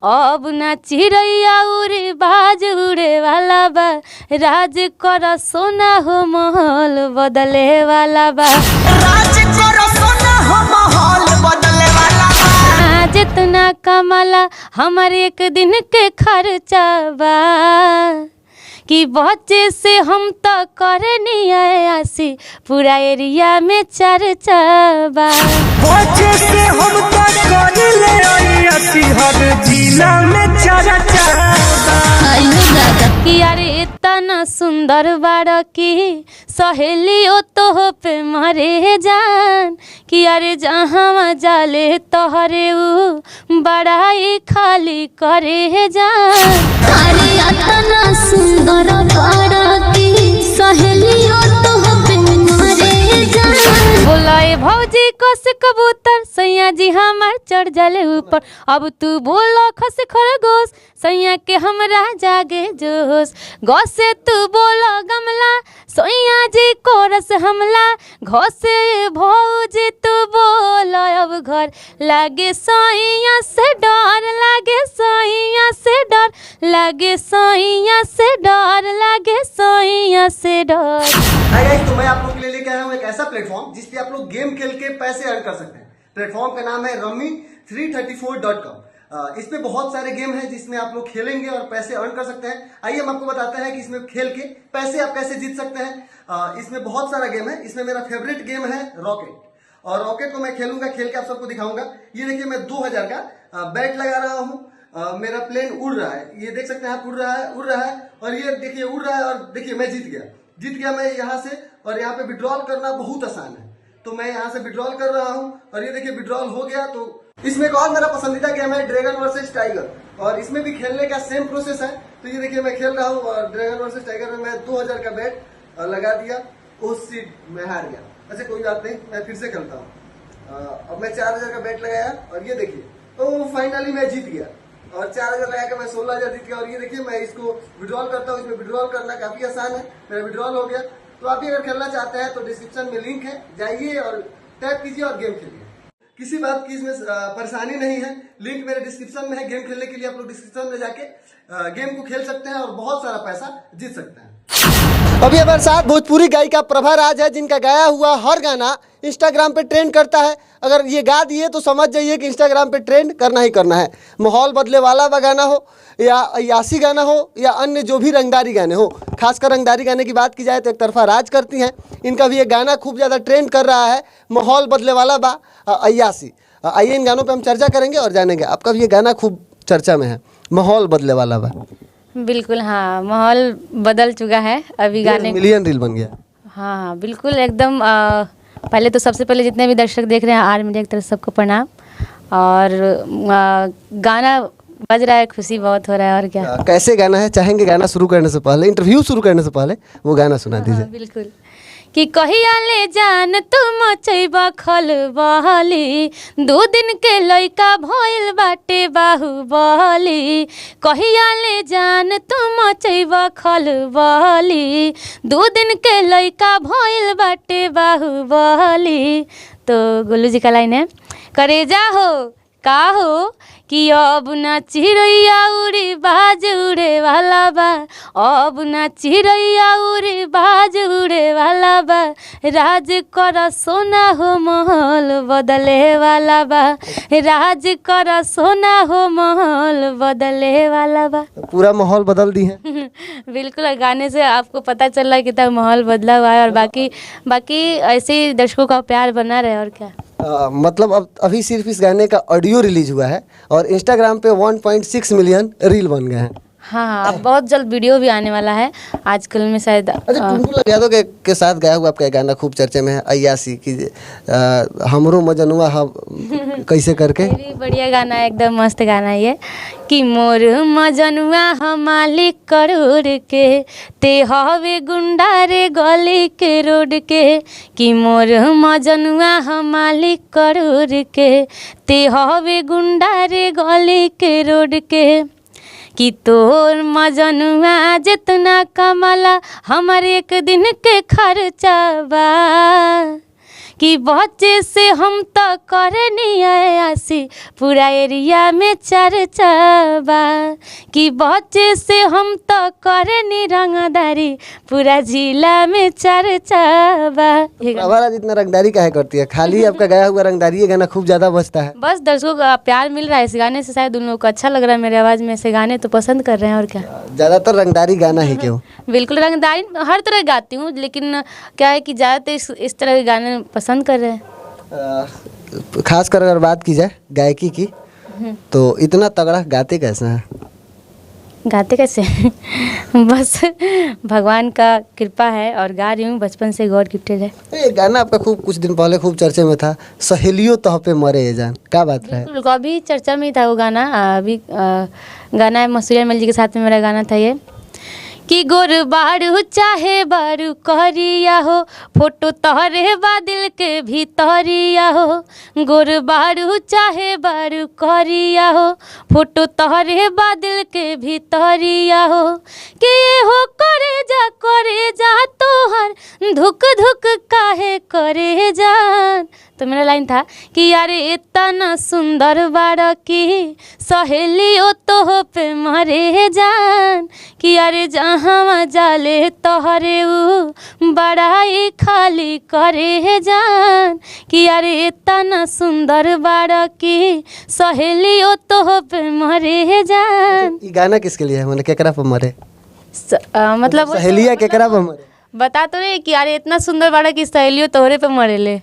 अब ना चिड़ैया उड़ी बाज उड़े वाला बा, राज कर सोना हो महल बदले वाला बा, राज करो सोना हो माहौल बदले वाला बा। जितना कमाला हमार एक दिन के खर्चा बा, कि बच्चे से हम तो करे नहीं आयासी, पूरा एरिया में चर्चा बा। बच्चे से हम तो करे ले आयासी, हर जिला में चर्चा बा। कि यारे इतना सुंदर बाड़ा की सहेलियों तो हो पे मरे जान, कि यारे जहाँ जाले तोहरे ऊ बड़ाई खाली करे जान। अरे इतना सुंदर बाड़ा की सहेलियों तो हो पे मरे जान। बोलाए भौजी कस कबूतर सैया जी हमार चढ़ जाले ऊपर, अब तू बोलो खस खरगोश सैया के हमरा जागे जोश। गौ से तू बोलो गमला सैया जी कोरस हमला, घौ से भौजी तू बोलो अब घर लागे सैया से डर, लागे सैया से डर, लागे सैया से डर, लागे सैया से डर। हाय गाइस, तो मैं आप लोग के लिए लेके आया हूँ एक ऐसा प्लेटफॉर्म जिस पे आप लोग गेम खेल के पैसे अर्न कर सकते हैं। प्लेटफॉर्म का नाम है rummy334.com। इसमें बहुत सारे गेम हैं जिसमें आप लोग खेलेंगे और पैसे अर्न कर सकते हैं। आइए हम आपको बताते हैं कि इसमें खेल के पैसे आप कैसे जीत सकते हैं। इसमें बहुत सारा गेम है। इसमें मेरा फेवरेट गेम है रॉकेट, और रॉकेट को मैं खेलूंगा, खेल के आप सबको दिखाऊंगा। ये देखिए मैं 2000 का बैट लगा रहा हूँ, मेरा प्लेन उड़ रहा है, ये देख सकते हैं आप, उड़ रहा है और ये देखिए उड़ रहा है, और देखिए मैं जीत गया मैं यहाँ से। और यहाँ पे विड्रॉल करना बहुत आसान है, तो मैं यहाँ से विड्रॉल कर रहा हूँ और ये देखिए विड्रॉल हो गया। तो इसमें एक और मेरा पसंदीदा गेम है ड्रैगन वर्सेस टाइगर, और इसमें भी खेलने का सेम प्रोसेस है। तो ये देखिए मैं खेल रहा हूँ और ड्रैगन वर्सेस टाइगर में मैं 2000 का बैट लगा दिया, उस सीट में हार गया। अच्छा कोई बात नहीं, मैं फिर से खेलता हूँ। अब मैं 4000 का बैट लगाया और ये देखिए तो फाइनली मैं जीत गया, और 4000 लगा के मैं 16000 जीत गया। और ये देखिए मैं इसको विड्रॉल करता हूँ, इसमें विड्रॉल करना काफी आसान है, मेरा विड्रॉल हो गया। तो आप भी अगर खेलना चाहते हैं तो डिस्क्रिप्शन में लिंक है, जाइए और टैप कीजिए और गेम खेलिए। किसी बात की इसमें परेशानी नहीं है, लिंक मेरे डिस्क्रिप्शन में है। गेम खेलने के लिए आप लोग डिस्क्रिप्शन में जाके गेम को खेल सकते हैं और बहुत सारा पैसा जीत सकते हैं। अभी हमारे साथ भोजपुरी गायिका प्रभा राज है, जिनका गाया हुआ हर गाना इंस्टाग्राम पे ट्रेंड करता है। अगर ये गा दिए तो समझ जाइए कि इंस्टाग्राम पे ट्रेंड करना ही करना है। माहौल बदले वाला गाना हो या अयासी गाना हो या अन्य जो भी रंगदारी गाने हो, खासकर रंगदारी गाने की बात की जाए तो एक तरफा राज करती हैं। इनका भी एक गाना खूब ज़्यादा ट्रेंड कर रहा है, माहौल बदले वाला बा अयासी। आइए इन गानों पे हम चर्चा करेंगे और जानेंगे। आपका भी ये गाना खूब चर्चा में है, माहौल बदले वाला बा। बिल्कुल हाँ, माहौल बदल चुका है अभी गाने। मिलियन रील बन गया। हाँ हाँ बिल्कुल एकदम। पहले तो सबसे पहले जितने भी दर्शक देख रहे हैं आर मीडिया की तरफ सबको प्रणाम। और गाना बज रहा है, खुशी बहुत हो रहा है। और क्या कैसे गाना है, चाहेंगे गाना शुरू करने से पहले, इंटरव्यू शुरू करने से पहले वो गाना सुना दीजिए। हाँ, बिल्कुल। कि कहिया ले जान तुम मचैबा खलबली, 2 दिन के लइका भइल बाटे बाहुबली। कहिया ले जान तुम मचैबा खलबली, 2 दिन के लइका भइल बाटे बाहुबली। तो गोलू जी का लाइन है, करेजा हो का हो कि अब ना चिड़ैया उड़ी बाज उड़े वाला बा, अब ना चिड़ैया उड़ी बाज उड़े वाला बा, राज कर सोना हो महल बदले वाला बा, राज कर सोना हो महल बदले वाला बा। पूरा माहौल बदल दी है। बिल्कुल, गाने से आपको पता चल रहा है कितना माहौल बदला हुआ है। और बाकी ऐसे ही दर्शकों का प्यार बना रहे। और क्या मतलब अब अभी सिर्फ इस गाने का ऑडियो रिलीज हुआ है और इंस्टाग्राम पे 1.6 मिलियन रील बन गए हैं। हाँ, अब बहुत जल्द वीडियो भी आने वाला है आजकल में शायद। अच्छा, टुनटुन यादव के साथ गाया हुआ आपका गाना खूब चर्चे में है, अयासी की हमरो मजनुआ हम कैसे करके। बढ़िया गाना है, एकदम मस्त गाना है ये। कि मोर मजनुआ हम मालिक करोड़ के, ते हवे गुंडा रे गली के रोड के। कि मोर मजनुआ हम मालिक करोड़ के, ते हवे गुंडा रे गली के रोड के। कि तोर मजनुआ जितना कमाला हमारे एक दिन के खर्चा बा, कि बच्चे से हम तो करे नहीं आसी पूरा एरिया में चर्चा बा कि बच्चे से हम तो करे नहीं रंगदारी पूरा जिला में चर्चा बा। हमारा जितना रंगदारी काहे करती है, खाली आपका गाया हुआ रंगदारी ये गाना खूब ज्यादा बजता है। बस दर्शकों का प्यार मिल रहा है इस गाने से, शायद उन लोगों को अच्छा लग रहा है मेरे आवाज़ में, ऐसे गाने तो पसंद कर रहे हैं। और क्या, ज्यादातर रंगदारी गाना है क्यों? बिल्कुल रंगदारी हर तरह गाती हूँ, लेकिन क्या है कि ज़्यादातर इस तरह के गाने पसंद कर रहे हैं। खास कर अगर बात की जाए गायकी की तो इतना तगड़ा गाते कैसे हैं? गाते कैसे बस भगवान का कृपा है और गा रही हूँ, बचपन से गॉड गिफ्टेड है। ये गाना आपका खूब कुछ दिन पहले खूब चर्चे में था, सहेलियों तह पे मरे ये जान, क्या बात है? बिल्कुल, अभी चर्चा में ही था वो गाना। अभी गाना है मसूरिया मल जी के साथ में मेरा गाना था ये कि गोर बारू चाहे बारू करिया हो फोटो तोहरे बादल के भीतरिया हो, गोर बारू चाहे बारू करिया हो फोटो तोहरे बादल के भीतरिया हो कि ये हो करे जा तोहर धुक धुक काहे करे जान। तो मेरा लाइन था कि यारे इतना सुंदर बाड़ा की सहेलियों तो पे मरे जान कि यारे जहाँ जाले तोहरे ऊ बड़ाई खाली करे जान कि यारे इतना सुंदर बाड़ा की सहेलियों तो पे मरे जान। ये गाना किसके लिए है, मैंने केकरा पे मरे? मतलब सहेलिया केकरा पे मरे? बता तो रहे कि यारे इतना सुंदर बाड़ा की सहेलियों तोहरे पे मरे ले।